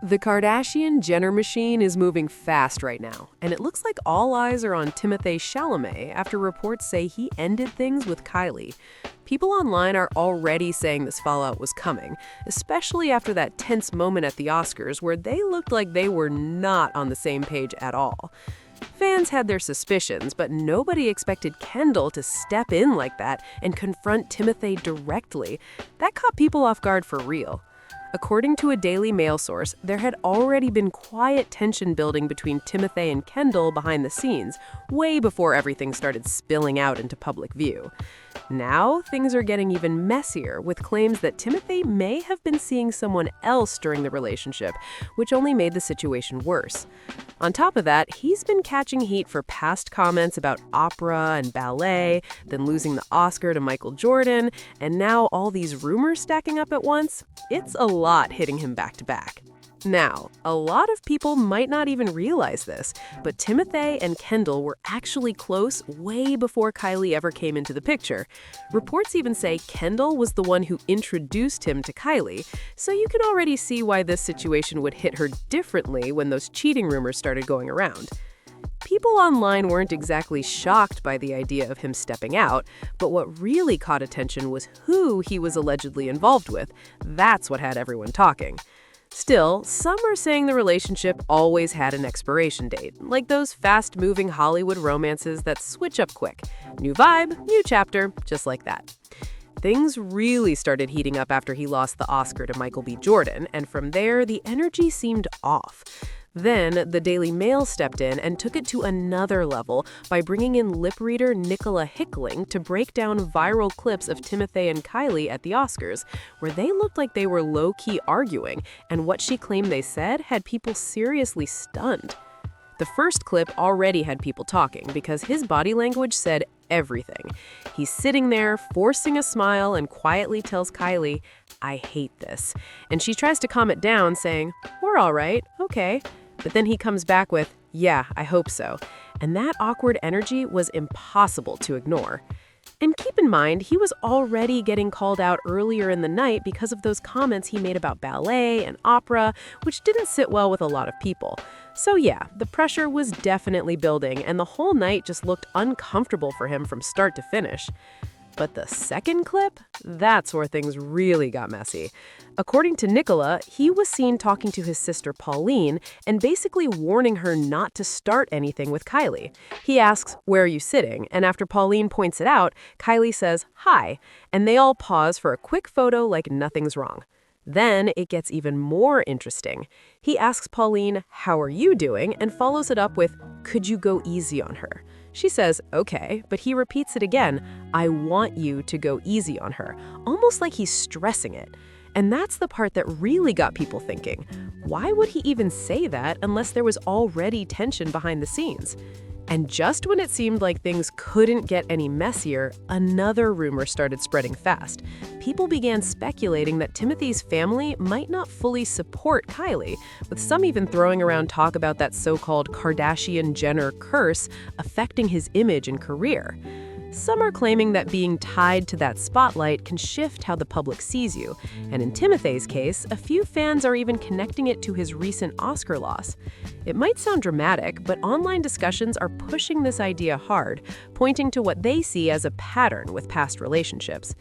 The Kardashian-Jenner machine is moving fast right now, and it looks like all eyes are on Timothée Chalamet after reports say he ended things with Kylie. People online are already saying this fallout was coming, especially after that tense moment at the Oscars where they looked like they were not on the same page at all. Fans had their suspicions, but nobody expected Kendall to step in like that and confront Timothée directly. That caught people off guard for real. According to a Daily Mail source, there had already been quiet tension building between Timothée and Kendall behind the scenes, way before everything started spilling out into public view. Now, things are getting even messier, with claims that Timothée may have been seeing someone else during the relationship, which only made the situation worse. On top of that, he's been catching heat for past comments about opera and ballet, then losing the Oscar to Michael Jordan, and now all these rumors stacking up at once. It's a lot hitting him back to back. Now, a lot of people might not even realize this, but Timothée and Kendall were actually close way before Kylie ever came into the picture. Reports even say Kendall was the one who introduced him to Kylie, so you can already see why this situation would hit her differently when those cheating rumors started going around. People online weren't exactly shocked by the idea of him stepping out, but what really caught attention was who he was allegedly involved with. That's what had everyone talking. Still, some are saying the relationship always had an expiration date, like those fast-moving Hollywood romances that switch up quick. New vibe, new chapter, just like that. Things really started heating up after he lost the Oscar to Michael B. Jordan, and from there, the energy seemed off. Then, the Daily Mail stepped in and took it to another level by bringing in lip reader Nicola Hickling to break down viral clips of Timothée and Kylie at the Oscars, where they looked like they were low-key arguing, and what she claimed they said had people seriously stunned. The first clip already had people talking because his body language said everything. He's sitting there, forcing a smile, and quietly tells Kylie, "I hate this." And she tries to calm it down, saying, "We're all right, okay." But then he comes back with, "Yeah, I hope so." And that awkward energy was impossible to ignore. And keep in mind, he was already getting called out earlier in the night because of those comments he made about ballet and opera, which didn't sit well with a lot of people. So yeah, the pressure was definitely building, and the whole night just looked uncomfortable for him from start to finish. But the second clip? That's where things really got messy. According to Nicola, he was seen talking to his sister Pauline and basically warning her not to start anything with Kylie. He asks, "Where are you sitting?" And after Pauline points it out, Kylie says, "Hi," and they all pause for a quick photo like nothing's wrong. Then it gets even more interesting. He asks Pauline, "How are you doing?" and follows it up with, "Could you go easy on her?" She says, "Okay," but he repeats it again, "I want you to go easy on her," almost like he's stressing it. And that's the part that really got people thinking. Why would he even say that unless there was already tension behind the scenes? And just when it seemed like things couldn't get any messier, another rumor started spreading fast. People began speculating that Timothée's family might not fully support Kylie, with some even throwing around talk about that so-called Kardashian-Jenner curse affecting his image and career. Some are claiming that being tied to that spotlight can shift how the public sees you, and in Timothée's case, a few fans are even connecting it to his recent Oscar loss. It might sound dramatic, but online discussions are pushing this idea hard, pointing to what they see as a pattern with past relationships.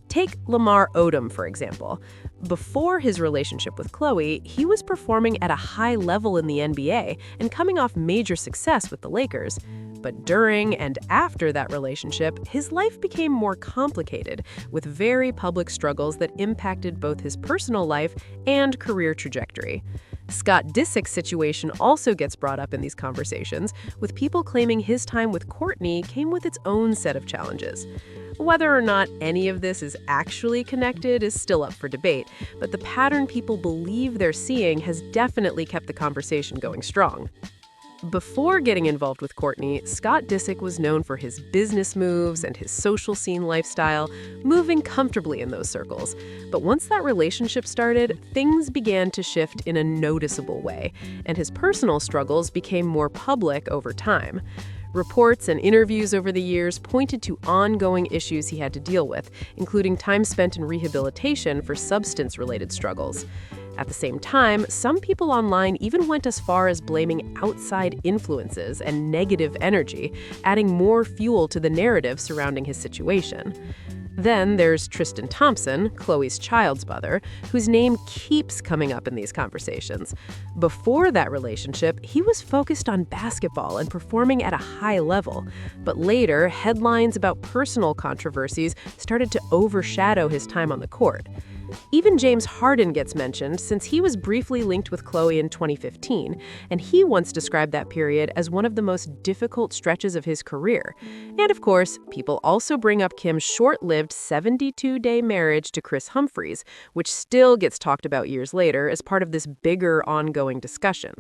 Take Lamar Odom, for example. Before his relationship with Khloe, he was performing at a high level in the NBA and coming off major success with the Lakers. But during and after that relationship, his life became more complicated, with very public struggles that impacted both his personal life and career trajectory. Scott Disick's situation also gets brought up in these conversations, with people claiming his time with Kourtney came with its own set of challenges. Whether or not any of this is actually connected is still up for debate, but the pattern people believe they're seeing has definitely kept the conversation going strong. Before getting involved with Kourtney, Scott Disick was known for his business moves and his social scene lifestyle, moving comfortably in those circles. But once that relationship started, things began to shift in a noticeable way, and his personal struggles became more public over time. Reports and interviews over the years pointed to ongoing issues he had to deal with, including time spent in rehabilitation for substance-related struggles. At the same time, some people online even went as far as blaming outside influences and negative energy, adding more fuel to the narrative surrounding his situation. Then there's Tristan Thompson, Khloe's child's mother, whose name keeps coming up in these conversations. Before that relationship, he was focused on basketball and performing at a high level. But later, headlines about personal controversies started to overshadow his time on the court. Even James Harden gets mentioned since he was briefly linked with Khloe in 2015, and he once described that period as one of the most difficult stretches of his career. And of course, people also bring up Kim's short-lived 72-day marriage to Kris Humphries, which still gets talked about years later as part of this bigger ongoing discussion.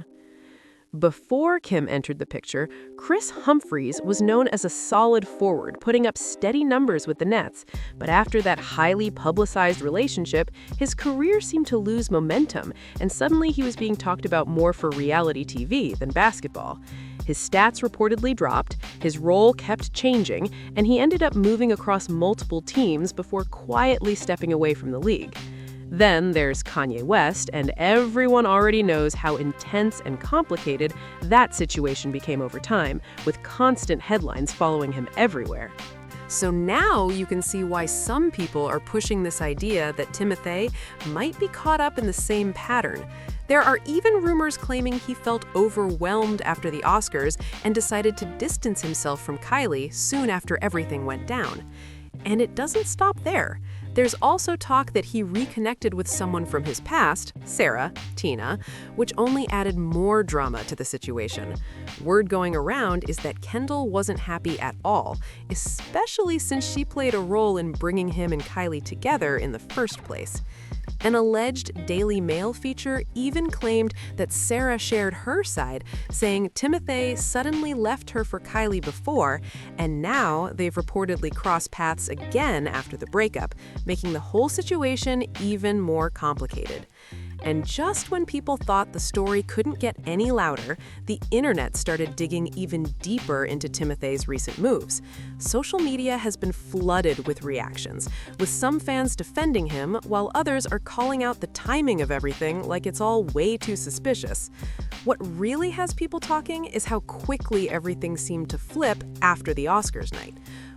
Before Kim entered the picture, Kris Humphries was known as a solid forward, putting up steady numbers with the Nets. But after that highly publicized relationship, his career seemed to lose momentum, and suddenly he was being talked about more for reality TV than basketball. His stats reportedly dropped, his role kept changing, and he ended up moving across multiple teams before quietly stepping away from the league. Then there's Kanye West, and everyone already knows how intense and complicated that situation became over time, with constant headlines following him everywhere. So now you can see why some people are pushing this idea that Timothée might be caught up in the same pattern. There are even rumors claiming he felt overwhelmed after the Oscars and decided to distance himself from Kylie soon after everything went down. And it doesn't stop there. There's also talk that he reconnected with someone from his past, Sarah, Tina, which only added more drama to the situation. Word going around is that Kendall wasn't happy at all, especially since she played a role in bringing him and Kylie together in the first place. An alleged Daily Mail feature even claimed that Sarah shared her side, saying Timothée suddenly left her for Kylie before, and now they've reportedly crossed paths again after the breakup, making the whole situation even more complicated. And just when people thought the story couldn't get any louder, the internet started digging even deeper into Timothée's recent moves. Social media has been flooded with reactions, with some fans defending him, while others are calling out the timing of everything like it's all way too suspicious. What really has people talking is how quickly everything seemed to flip after the Oscars night.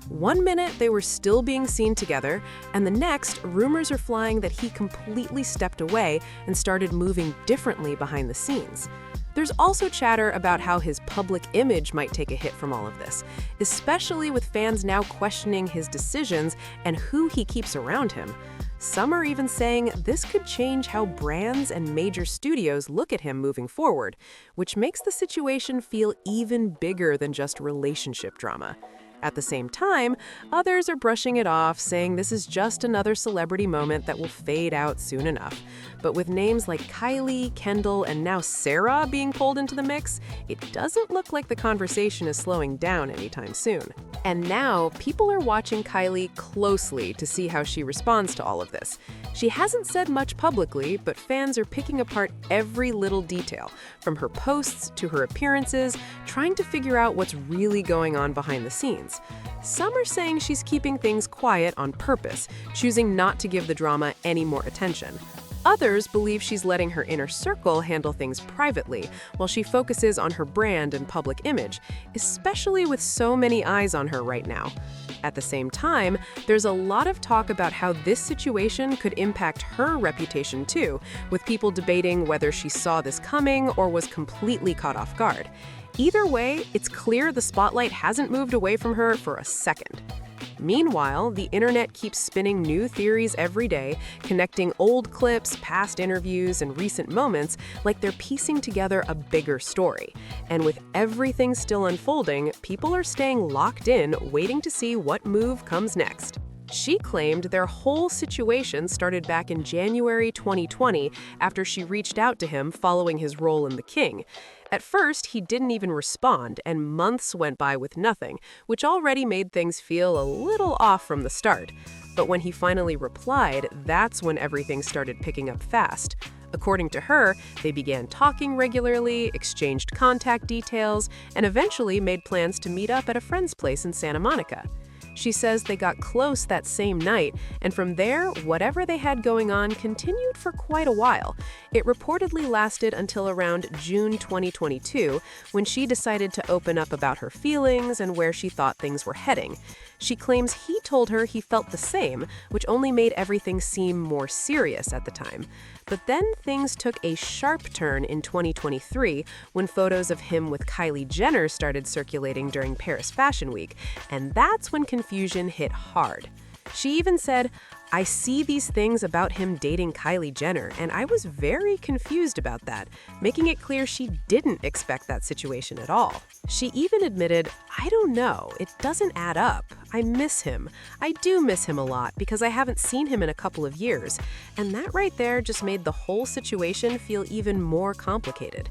One minute they were still being seen together, and the next, rumors are flying that he completely stepped away and started moving differently behind the scenes. There's also chatter about how his public image might take a hit from all of this, especially with fans now questioning his decisions and who he keeps around him. Some are even saying this could change how brands and major studios look at him moving forward, which makes the situation feel even bigger than just relationship drama. At the same time, others are brushing it off, saying this is just another celebrity moment that will fade out soon enough. But with names like Kylie, Kendall, and now Sarah being pulled into the mix, it doesn't look like the conversation is slowing down anytime soon. And now, people are watching Kylie closely to see how she responds to all of this. She hasn't said much publicly, but fans are picking apart every little detail, from her posts to her appearances, trying to figure out what's really going on behind the scenes. Some are saying she's keeping things quiet on purpose, choosing not to give the drama any more attention. Others believe she's letting her inner circle handle things privately, while she focuses on her brand and public image, especially with so many eyes on her right now. At the same time, there's a lot of talk about how this situation could impact her reputation too, with people debating whether she saw this coming or was completely caught off guard. Either way, it's clear the spotlight hasn't moved away from her for a second. Meanwhile, the internet keeps spinning new theories every day, connecting old clips, past interviews, and recent moments like they're piecing together a bigger story. And with everything still unfolding, people are staying locked in, waiting to see what move comes next. She claimed their whole situation started back in January 2020 after she reached out to him following his role in The King. At first, he didn't even respond, and months went by with nothing, which already made things feel a little off from the start. But when he finally replied, that's when everything started picking up fast. According to her, they began talking regularly, exchanged contact details, and eventually made plans to meet up at a friend's place in Santa Monica. She says they got close that same night, and from there, whatever they had going on continued for quite a while. It reportedly lasted until around June 2022, when she decided to open up about her feelings and where she thought things were heading. She claims he told her he felt the same, which only made everything seem more serious at the time. But then things took a sharp turn in 2023 when photos of him with Kylie Jenner started circulating during Paris Fashion Week, and that's when confusion hit hard. She even said, "I see these things about him dating Kylie Jenner, and I was very confused about that," making it clear she didn't expect that situation at all. She even admitted, "I don't know, it doesn't add up. I miss him. I do miss him a lot because I haven't seen him in a couple of years." And that right there just made the whole situation feel even more complicated.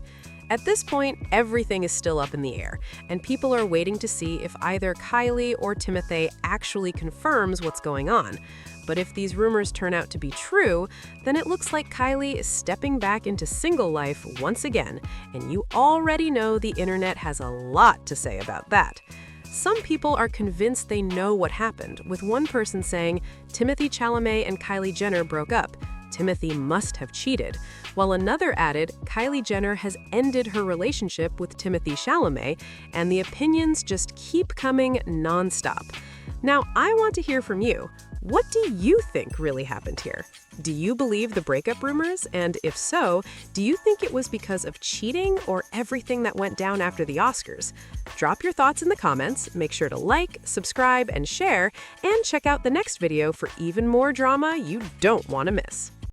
At this point, everything is still up in the air, and people are waiting to see if either Kylie or Timothée actually confirms what's going on. But if these rumors turn out to be true, then it looks like Kylie is stepping back into single life once again, and you already know the internet has a lot to say about that. Some people are convinced they know what happened, with one person saying, "Timothée Chalamet and Kylie Jenner broke up. Timothée must have cheated," while another added, "Kylie Jenner has ended her relationship with Timothée Chalamet," and the opinions just keep coming nonstop. Now, I want to hear from you. What do you think really happened here? Do you believe the breakup rumors? And if so, do you think it was because of cheating or everything that went down after the Oscars? Drop your thoughts in the comments, make sure to like, subscribe, and share, and check out the next video for even more drama you don't want to miss.